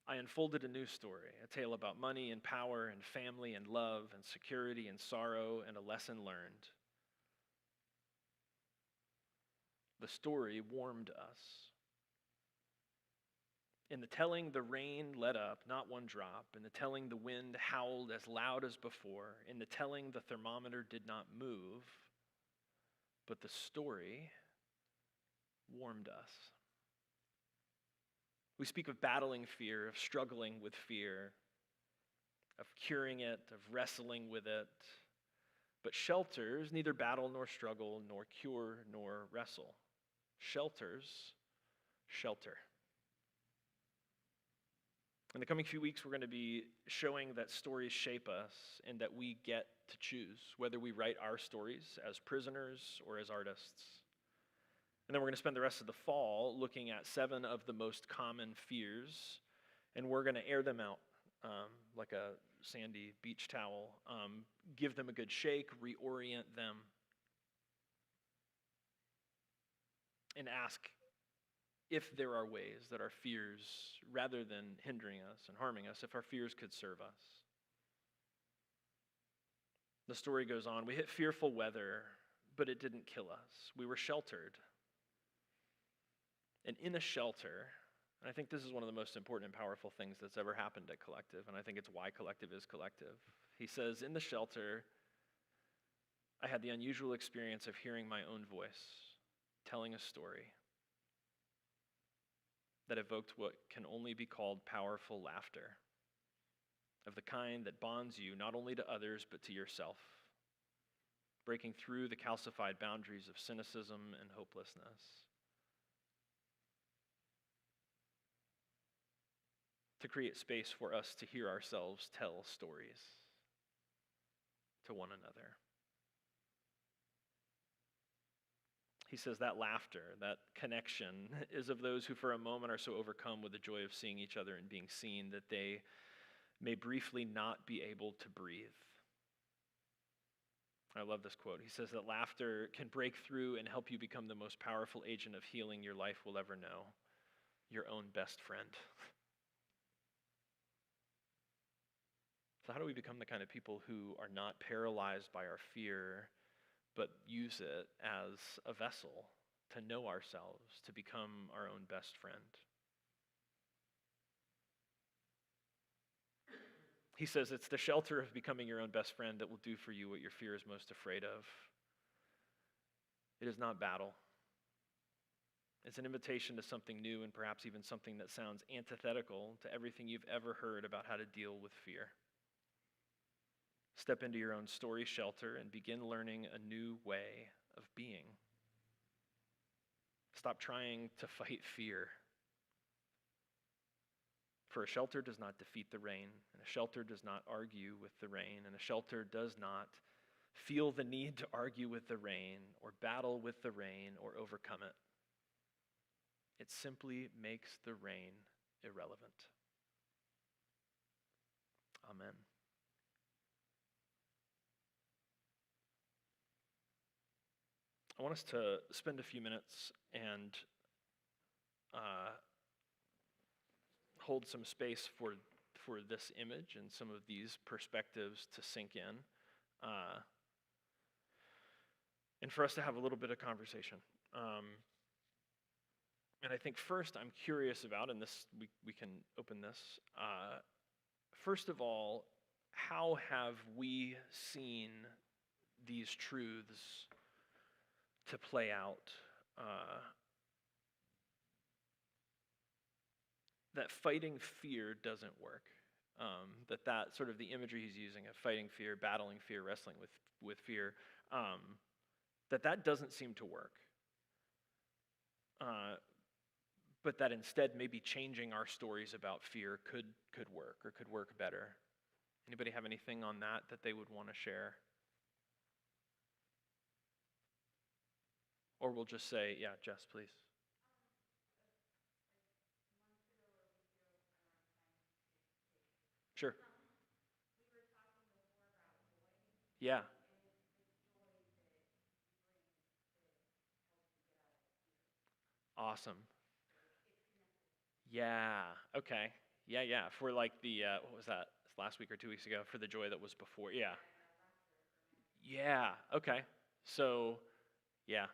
I unfolded a new story, a tale about money and power and family and love and security and sorrow and a lesson learned. The story warmed us. In the telling, the rain let up, not one drop. In the telling, the wind howled as loud as before. In the telling, the thermometer did not move. But the story warmed us. We speak of battling fear, of struggling with fear, of curing it, of wrestling with it. But shelters neither battle nor struggle, nor cure nor wrestle. Shelters shelter. In the coming few weeks, we're going to be showing that stories shape us and that we get to choose whether we write our stories as prisoners or as artists. And then we're going to spend the rest of the fall looking at 7 of the most common fears, and we're going to air them out like a sandy beach towel, give them a good shake, reorient them, and ask if there are ways that our fears, rather than hindering us and harming us, if our fears could serve us. The story goes on. We hit fearful weather, but it didn't kill us. We were sheltered. And in a shelter, and I think this is one of the most important and powerful things that's ever happened at Collective, and I think it's why Collective is Collective. He says, in the shelter, I had the unusual experience of hearing my own voice, telling a story that evoked what can only be called powerful laughter, of the kind that bonds you not only to others but to yourself, breaking through the calcified boundaries of cynicism and hopelessness. To create space for us to hear ourselves tell stories to one another. He says that laughter, that connection, is of those who for a moment are so overcome with the joy of seeing each other and being seen that they may briefly not be able to breathe. I love this quote. He says that laughter can break through and help you become the most powerful agent of healing your life will ever know, your own best friend. So how do we become the kind of people who are not paralyzed by our fear, but use it as a vessel to know ourselves, to become our own best friend? He says it's the shelter of becoming your own best friend that will do for you what your fear is most afraid of. It is not battle. It's an invitation to something new and perhaps even something that sounds antithetical to everything you've ever heard about how to deal with fear. Step into your own story shelter and begin learning a new way of being. Stop trying to fight fear. For a shelter does not defeat the rain, and a shelter does not argue with the rain, and a shelter does not feel the need to argue with the rain or battle with the rain or overcome it. It simply makes the rain irrelevant. Amen. I want us to spend a few minutes and hold some space for this image and some of these perspectives to sink in, and for us to have a little bit of conversation. And I think first I'm curious about, and this we can open this. First of all, how have we seen these truths to play out? That fighting fear doesn't work. That sort of the imagery he's using of fighting fear, battling fear, wrestling with fear, that doesn't seem to work. But that instead maybe changing our stories about fear could work, or could work better. Anybody have anything on that they would want to share? Or we'll just say, yeah, Jess, please. Sure. Yeah. Awesome. Yeah. Okay. Yeah. For like the what was that? Last week or 2 weeks ago, for the joy that was before. Yeah. Yeah. Okay. So, yeah,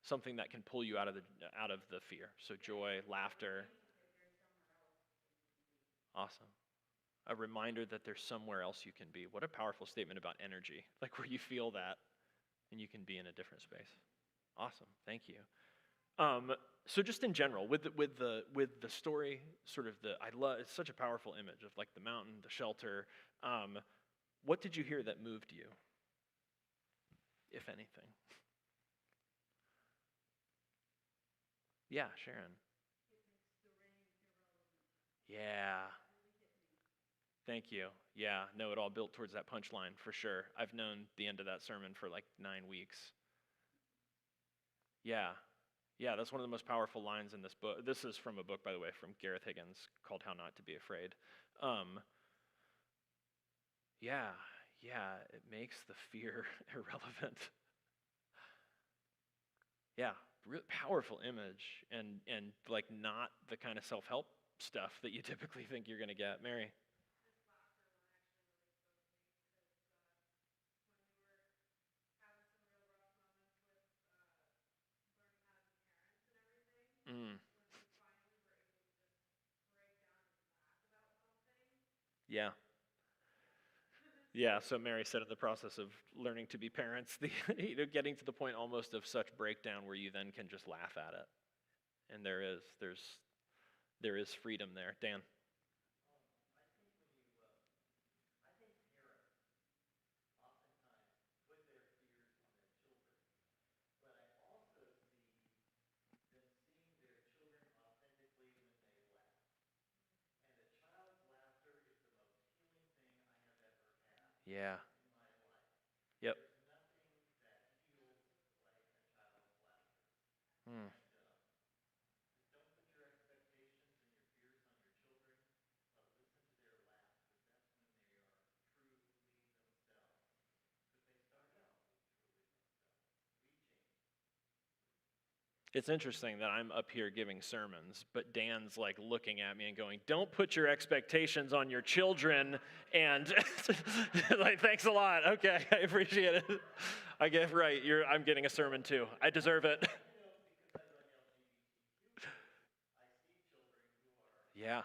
something that can pull you out of the fear. So joy, laughter. Awesome. A reminder that there's somewhere else you can be. What a powerful statement about energy. Like where you feel that and you can be in a different space. Awesome. Thank you. So just in general, with the story, sort of it's such a powerful image of like the mountain, the shelter. What did you hear that moved you, if anything? Yeah, Sharon. Yeah. Thank you. Yeah, no, it all built towards that punchline for sure. I've known the end of that sermon for like 9 weeks. Yeah. Yeah, that's one of the most powerful lines in this book. This is from a book, by the way, from Gareth Higgins called How Not to Be Afraid. Yeah, it makes the fear irrelevant. Yeah, really powerful image, and like not the kind of self-help stuff that you typically think you're going to get. Mary? Mm. Yeah. Yeah, so Mary said in the process of learning to be parents, getting to the point almost of such breakdown where you then can just laugh at it. And there is freedom there. Dan? Yeah. Yep. Hmm. It's interesting that I'm up here giving sermons, but Dan's like looking at me and going, "Don't put your expectations on your children." And like, thanks a lot. Okay, I appreciate it. I get right. I'm getting a sermon too. I deserve it. Yeah.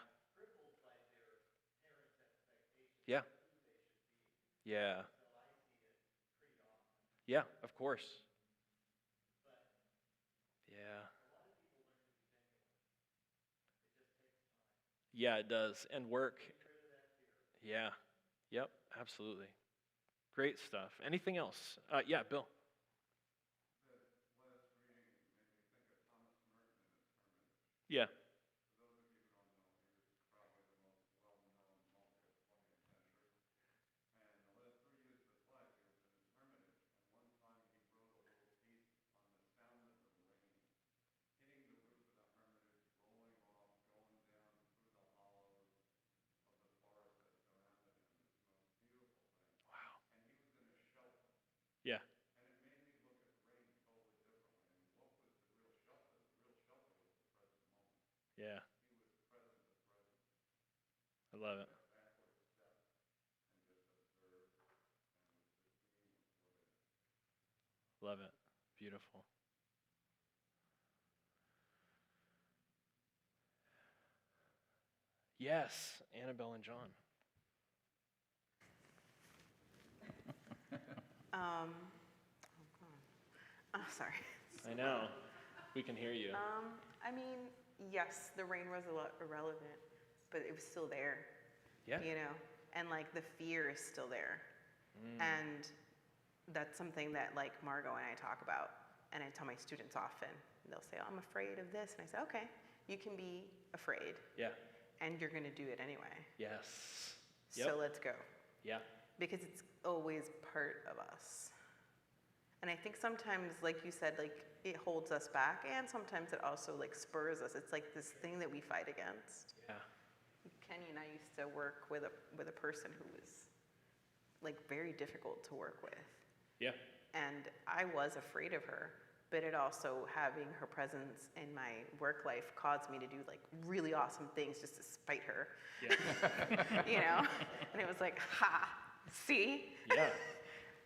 Yeah. Yeah. Yeah, of course. Yeah. Yeah, it does. And work. Yeah. Yep, absolutely. Great stuff. Anything else? Yeah, Bill. Yeah. Yeah. I love it. Love it. Beautiful. Yes, Annabelle and John. Oh, sorry. I know. We can hear you. I mean, yes, the rain was irrelevant, but it was still there. Yeah. You know, and like the fear is still there, and that's something that like Margot and I talk about, and I tell my students often. They'll say, "Oh, I'm afraid of this," and I say, "Okay, you can be afraid, Yeah. and you're gonna do it anyway. Yes. So let's go." Yeah. Because it's always part of us. And I think sometimes, like you said, like it holds us back, and sometimes it also like spurs us. It's like this thing that we fight against. Yeah. Kenny and I used to work with a person who was like very difficult to work with, Yeah. and I was afraid of her. But it also, having her presence in my work life caused me to do like really awesome things just to spite her. Yeah. You know? And it was like, ha, see? Yeah.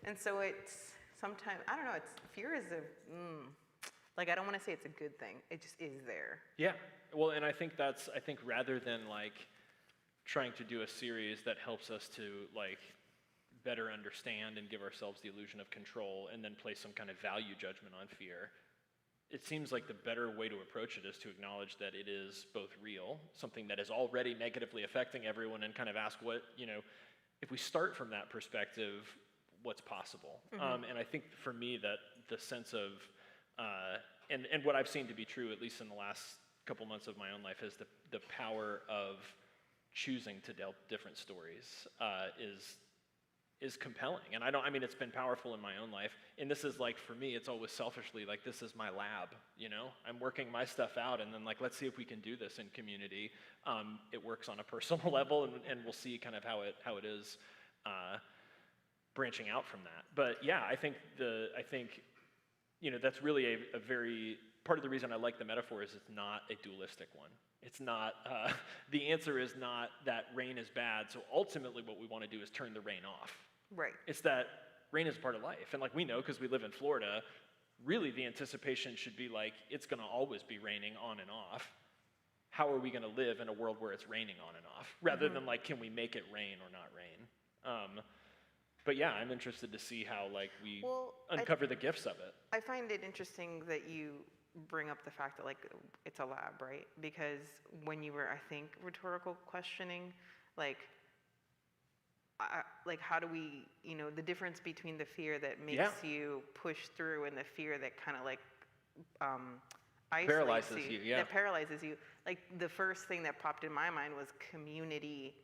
And so it's sometimes, I don't know, fear is like, I don't want to say it's a good thing. It just is there. Yeah. Well, and I think rather than like trying to do a series that helps us to like better understand and give ourselves the illusion of control and then place some kind of value judgment on fear, it seems like the better way to approach it is to acknowledge that it is both real, something that is already negatively affecting everyone, and kind of ask what, if we start from that perspective, what's possible. And I think for me that the sense of, and what I've seen to be true, at least in the last couple months of my own life, is the power of choosing to tell different stories is compelling. And it's been powerful in my own life. And this is like, for me, it's always selfishly like, this is my lab, I'm working my stuff out, and then like, let's see if we can do this in community. It works on a personal level, and we'll see kind of how it is branching out from that. But yeah, I think that's really a very, part of the reason I like the metaphor is it's not a dualistic one. It's not, the answer is not that rain is bad, so ultimately what we want to do is turn the rain off. Right. It's that rain is part of life. And like we know, because we live in Florida, really the anticipation should be like, it's going to always be raining on and off. How are we going to live in a world where it's raining on and off? Rather than like, can we make it rain or not rain? But yeah, I'm interested to see how like we uncover the gifts of it. I find it interesting that you bring up the fact that like it's a lab, right? Because when you were, I think, rhetorical questioning, like how do we, the difference between the fear that makes you push through and the fear that kind of like isolates paralyzes you, yeah. That paralyzes you. Like the first thing that popped in my mind was community,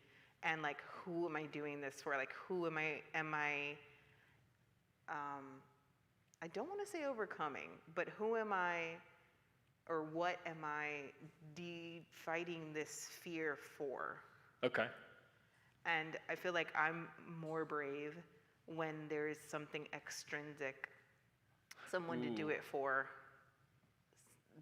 and like, who am I doing this for? Like, who am I? I don't want to say overcoming, but who am I, or what am I fighting this fear for? Okay. And I feel like I'm more brave when there's something extrinsic, someone to do it for,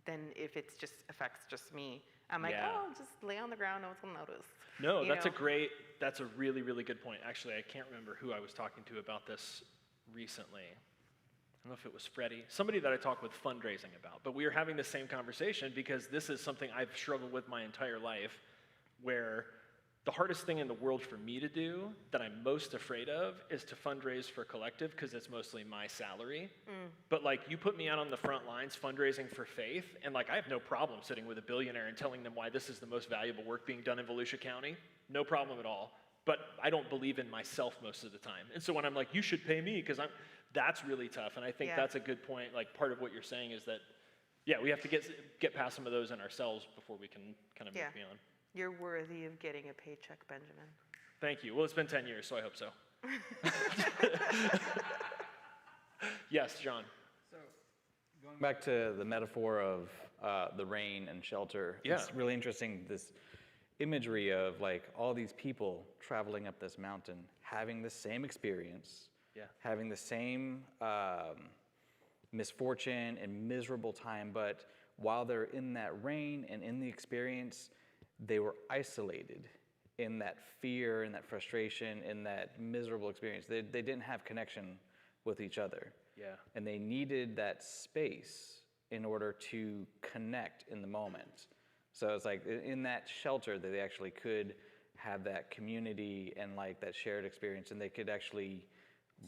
than if it's just affects just me. I'm like, oh, just lay on the ground, no one's gonna notice. No, that's a really, really good point. Actually, I can't remember who I was talking to about this recently. I don't know if it was Freddie, somebody that I talk with fundraising about, but we were having the same conversation because this is something I've struggled with my entire life, where the hardest thing in the world for me to do, that I'm most afraid of, is to fundraise for Collective, because it's mostly my salary. But like, you put me out on the front lines fundraising for faith, and like, I have no problem sitting with a billionaire and telling them why this is the most valuable work being done in Volusia County. No problem at all. But I don't believe in myself most of the time. And so when I'm like, you should pay me, because that's really tough. And I think that's a good point. Like, part of what you're saying is that, yeah, we have to get past some of those in ourselves before we can kind of move beyond. You're worthy of getting a paycheck, Benjamin. Thank you. Well, it's been 10 years, so I hope so. Yes, John. So, going back to the metaphor of the rain and shelter, it's really interesting, this imagery of like all these people traveling up this mountain, having the same experience, having the same misfortune and miserable time, but while they're in that rain and in the experience, they were isolated in that fear, in that frustration, in that miserable experience. They didn't have connection with each other. Yeah. And they needed that space in order to connect in the moment. So it's like in that shelter that they actually could have that community and like that shared experience, and they could actually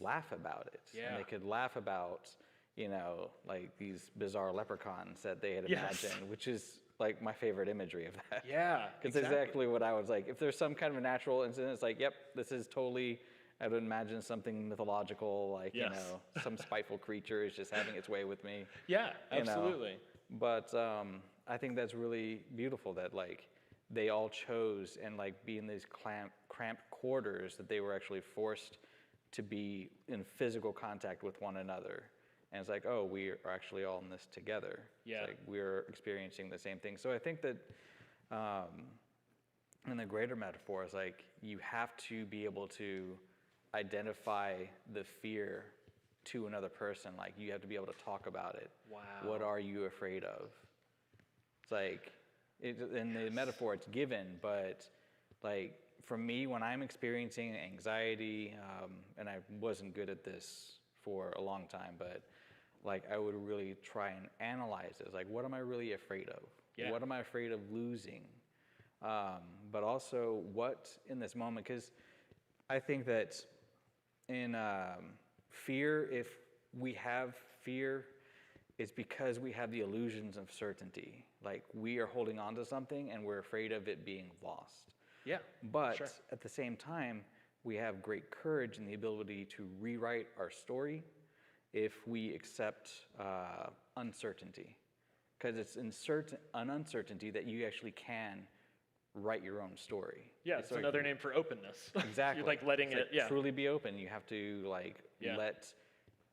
laugh about it. Yeah. And they could laugh about, you know, like these bizarre leprechauns that they had Yes. imagined, which is like my favorite imagery of that. Yeah, Because exactly what I was like, if there's some kind of a natural incident, it's like, yep, this is totally, I would imagine something mythological, like, Yes. you know, some spiteful creature is just having its way with me. Yeah, you know. absolutely. But I think that's really beautiful that like they all chose and like be in these cramped quarters that they were actually forced to be in physical contact with one another. And it's like, oh, we are actually all in this together. Yeah. It's like we're experiencing the same thing. So I think that in the greater metaphor is like you have to be able to identify the fear to another person. Like you have to be able to talk about it. Wow. What are you afraid of? It's like, in the metaphor it's given, but like for me, when I'm experiencing anxiety, and I wasn't good at this for a long time, but like I would really try and analyze it. It's like, what am I really afraid of? Yeah. What am I afraid of losing? But also what in this moment, because I think that in fear, if we have fear, it's because we have the illusions of certainty. Like we are holding on to something and we're afraid of it being lost. Yeah. But sure. at the same time, we have great courage and the ability to rewrite our story if we accept uncertainty. Because it's in an uncertainty that you actually can write your own story. Yeah, it's another name for openness. Exactly. You're like letting It's it, yeah. truly be open. You have to like Yeah. let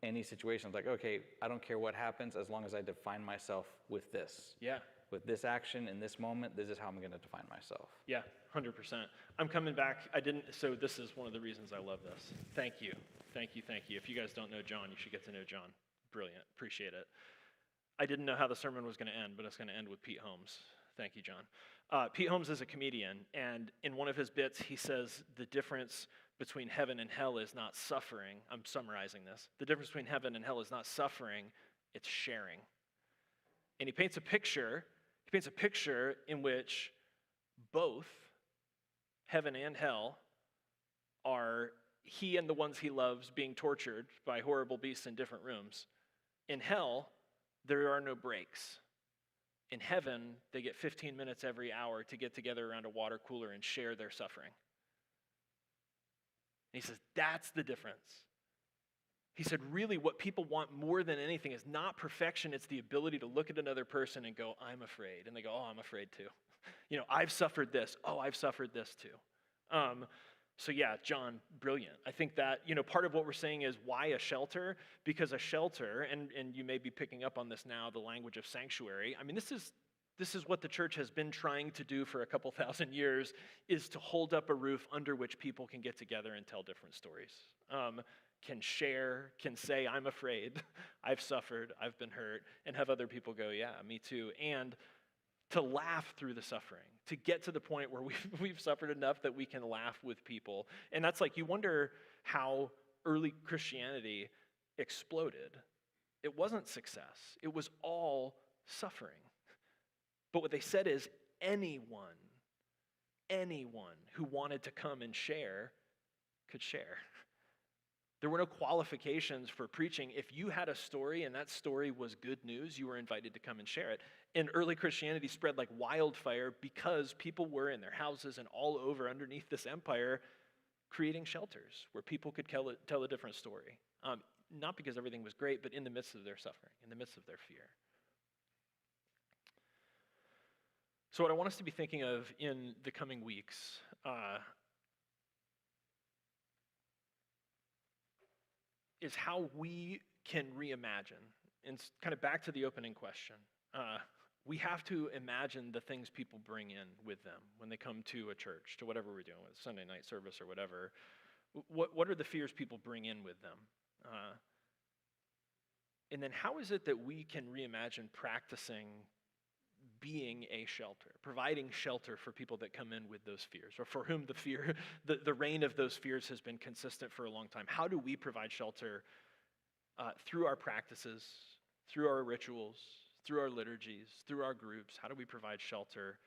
any situation, like, okay, I don't care what happens as long as I define myself with this. Yeah. With this action in this moment, this is how I'm going to define myself. Yeah, 100%. I'm coming back. So this is one of the reasons I love this. Thank you. Thank you. Thank you. If you guys don't know John, you should get to know John. Brilliant. Appreciate it. I didn't know how the sermon was going to end, but it's going to end with Pete Holmes. Thank you, John. Pete Holmes is a comedian, and in one of his bits, he says the difference between heaven and hell is not suffering. I'm summarizing this. The difference between heaven and hell is not suffering, it's sharing. And he paints a picture in which both heaven and hell are he and the ones he loves being tortured by horrible beasts in different rooms. In hell, there are no breaks. In heaven, they get 15 minutes every hour to get together around a water cooler and share their suffering. And he says, that's the difference. He said, really, what people want more than anything is not perfection, it's the ability to look at another person and go, I'm afraid. And they go, oh, I'm afraid too. You know, I've suffered this. Oh, I've suffered this too. So yeah, John, brilliant. I think that, you know, part of what we're saying is why a shelter? Because a shelter, and you may be picking up on this now, the language of sanctuary. I mean, this is what the church has been trying to do for a couple thousand years, is to hold up a roof under which people can get together and tell different stories. Can share, can say, I'm afraid, I've suffered, I've been hurt, and have other people go, yeah, me too. And to laugh through the suffering, to get to the point where we've suffered enough that we can laugh with people. And that's like, you wonder how early Christianity exploded. It wasn't success. It was all suffering. But what they said is anyone who wanted to come and share could share. There were no qualifications for preaching. If you had a story and that story was good news, you were invited to come and share it. And early Christianity spread like wildfire because people were in their houses and all over underneath this empire creating shelters where people could tell a different story. Not because everything was great, but in the midst of their suffering, in the midst of their fear. So what I want us to be thinking of in the coming weeks is how we can reimagine. And kind of back to the opening question. We have to imagine the things people bring in with them when they come to a church, to whatever we're doing, with Sunday night service or whatever. What are the fears people bring in with them? And then how is it that we can reimagine practicing being a shelter, providing shelter for people that come in with those fears, or for whom the fear, the reign of those fears has been consistent for a long time. How do we provide shelter through our practices, through our rituals, through our liturgies, through our groups? How do we provide shelter?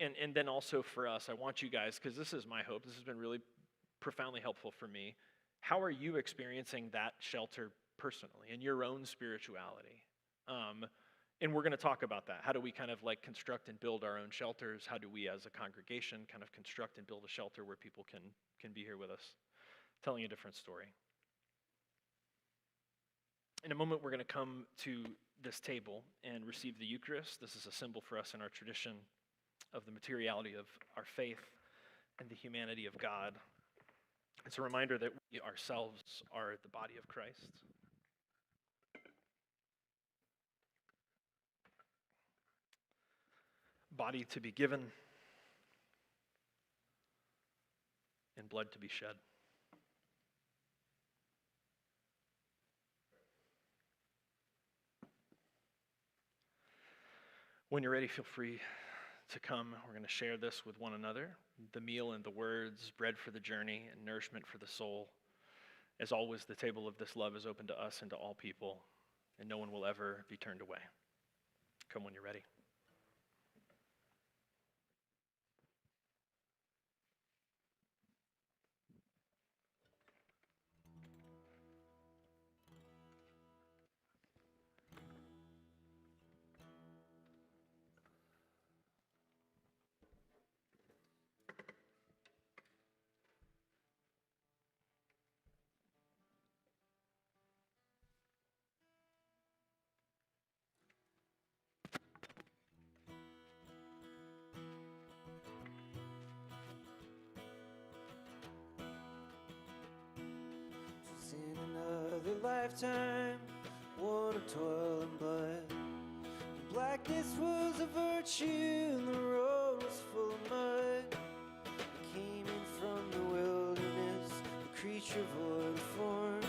And then also for us, I want you guys, because this is my hope, this has been really profoundly helpful for me. How are you experiencing that shelter personally in your own spirituality? And we're going to talk about that. How do we kind of like construct and build our own shelters? How do we as a congregation kind of construct and build a shelter where people can be here with us, telling a different story? In a moment, we're going to come to this table and receive the Eucharist. This is a symbol for us in our tradition of the materiality of our faith and the humanity of God. It's a reminder that we ourselves are the body of Christ. Body to be given and blood to be shed. When you're ready, feel free to come. We're going to share this with one another. The meal and the words, bread for the journey and nourishment for the soul. As always, the table of this love is open to us and to all people, and no one will ever be turned away. Come when you're ready. In another lifetime, one of toil and blood. The blackness was a virtue, and the road was full of mud. I came in from the wilderness, a creature void of form.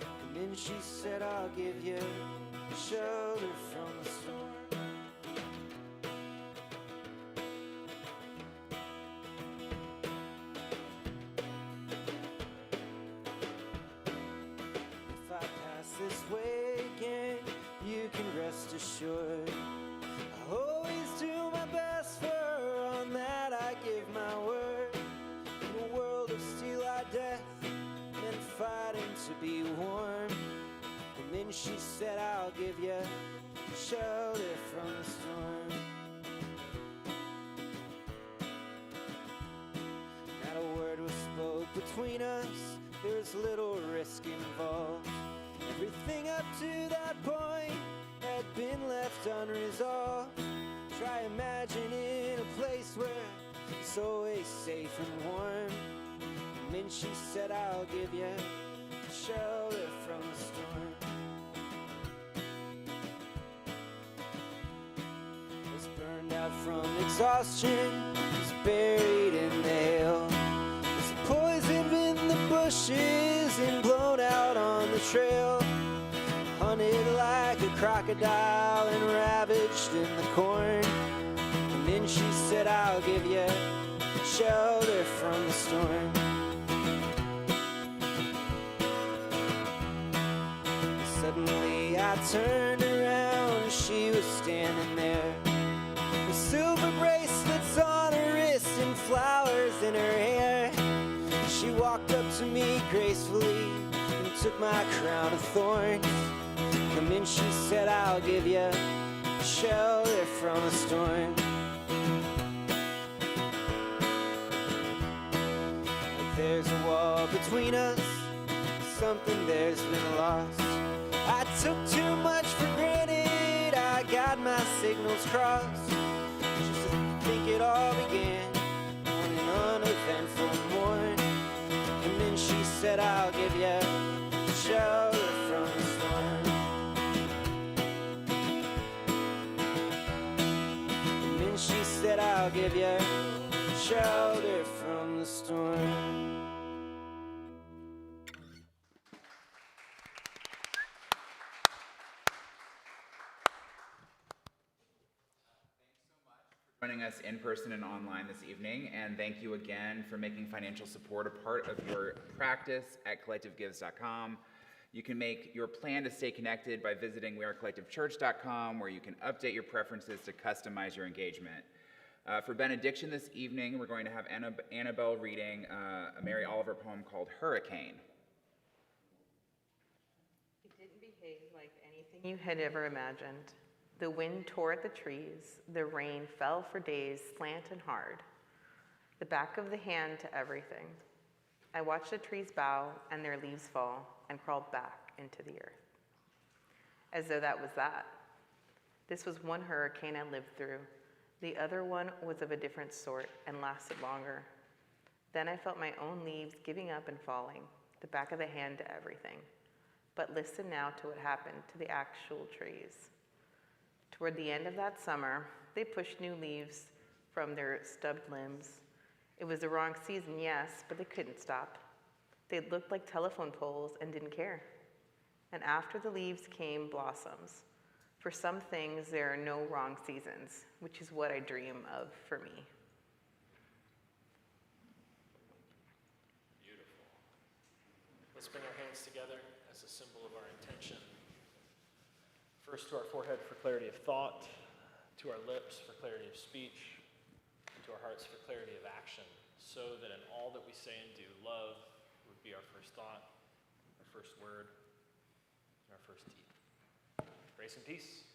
And then she said, I'll give you shelter from the storm. This way again, you can rest assured. I always do my best for her, on that I give my word. In a world of steel-eyed death, men fighting to be warm. And then she said, I'll give you shelter from the storm. Not a word was spoke between us, there was little risk involved. Everything up to that point had been left unresolved. Try imagining a place where it's always safe and warm. And then she said, I'll give you shelter from the storm. Was burned out from exhaustion, was buried in the hail. Was poisoned in the bushes and blown out on the trail. Hunted like a crocodile and ravaged in the corn. And then she said, I'll give you shelter from the storm. Suddenly I turned around and she was standing there, with silver bracelets on her wrist and flowers in her hair. She walked up to me gracefully and took my crown of thorns. And then she said, I'll give you shelter from the storm. But there's a wall between us, something there's been lost. I took too much for granted, I got my signals crossed. Just to think it all began on an uneventful morn. And then she said, I'll give you shelter from the storm. And then she said, I'll give you shelter from the storm. Joining us in person and online this evening, and thank you again for making financial support a part of your practice at collectivegives.com. You can make your plan to stay connected by visiting wearecollectivechurch.com, where you can update your preferences to customize your engagement. For benediction this evening, we're going to have Annabelle reading a Mary Oliver poem called Hurricane. It didn't behave like anything you had ever imagined. The wind tore at the trees. The rain fell for days, slant and hard. The back of the hand to everything. I watched the trees bow and their leaves fall and crawled back into the earth. As though that was that. This was one hurricane I lived through. The other one was of a different sort and lasted longer. Then I felt my own leaves giving up and falling, the back of the hand to everything. But listen now to what happened to the actual trees. Toward the end of that summer, they pushed new leaves from their stubbed limbs. It was the wrong season, yes, but they couldn't stop. They looked like telephone poles and didn't care. And after the leaves came blossoms. For some things, there are no wrong seasons, which is what I dream of for me. Beautiful. Let's bring our hands together as a symbol of our intention. First to our forehead for clarity of thought, to our lips for clarity of speech, and to our hearts for clarity of action, so that in all that we say and do, love would be our first thought, our first word, and our first deed. Grace and peace.